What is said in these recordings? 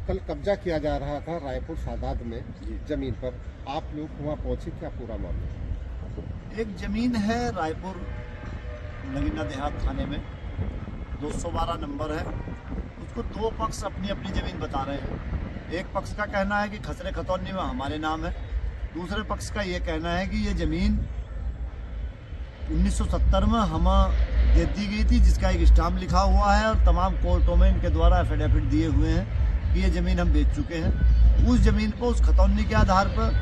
कल कब्जा किया जा रहा था रायपुर सादात में जमीन पर, आप लोग वहाँ पहुंचे, क्या पूरा मामला? एक जमीन है रायपुर नगीना देहात थाने में, 212 नंबर है। उसको दो पक्ष अपनी अपनी जमीन बता रहे हैं। एक पक्ष का कहना है कि खसरे खतौनी में हमारे नाम है, दूसरे पक्ष का ये कहना है कि ये जमीन 1970 में हम दे दी गई थी, जिसका एक स्टाम्प लिखा हुआ है और तमाम कोर्टों में इनके द्वारा एफिडेविट दिए हुए हैं कि ये ज़मीन हम बेच चुके हैं। उस ज़मीन को उस खतौनी के आधार पर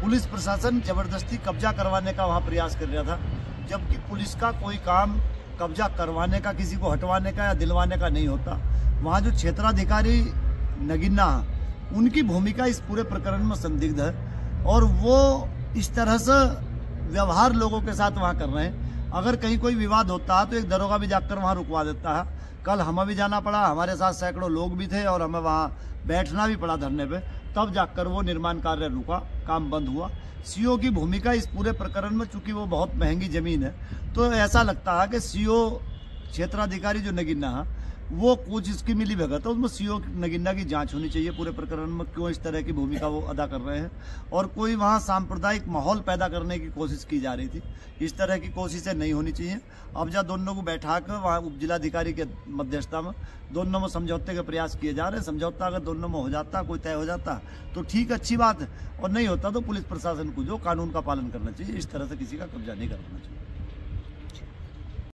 पुलिस प्रशासन ज़बरदस्ती कब्जा करवाने का वहाँ प्रयास कर रहा था, जबकि पुलिस का कोई काम कब्जा करवाने का, किसी को हटवाने का या दिलवाने का नहीं होता। वहाँ जो क्षेत्राधिकारी नगीना, उनकी भूमिका इस पूरे प्रकरण में संदिग्ध है और वो इस तरह से व्यवहार लोगों के साथ वहाँ कर रहे हैं। अगर कहीं कोई विवाद होता है तो एक दरोगा भी जाकर वहाँ रुकवा देता है। कल हमें भी जाना पड़ा, हमारे साथ सैकड़ों लोग भी थे और हमें वहाँ बैठना भी पड़ा धरने पे, तब जाकर वो निर्माण कार्य रुका, काम बंद हुआ। सीओ की भूमिका इस पूरे प्रकरण में, चूंकि वो बहुत महंगी जमीन है, तो ऐसा लगता है कि सीओ क्षेत्राधिकारी जो नगीना है वो कुछ इसकी मिली भगत है, उसमें सीओ नगीना की जांच होनी चाहिए पूरे प्रकरण में, क्यों इस तरह की भूमिका वो अदा कर रहे हैं। और कोई वहाँ सांप्रदायिक माहौल पैदा करने की कोशिश की जा रही थी, इस तरह की कोशिशें नहीं होनी चाहिए। अब जब दोनों को बैठा कर वहाँ उप जिलाधिकारी के मध्यस्थता में दोनों में समझौते के प्रयास किए जा रहे हैं। समझौता अगर दोनों में हो जाता, कोई तय हो जाता तो ठीक, अच्छी बात है, और नहीं होता तो पुलिस प्रशासन को जो कानून का पालन करना चाहिए, इस तरह से किसी का कब्जा नहीं करना चाहिए।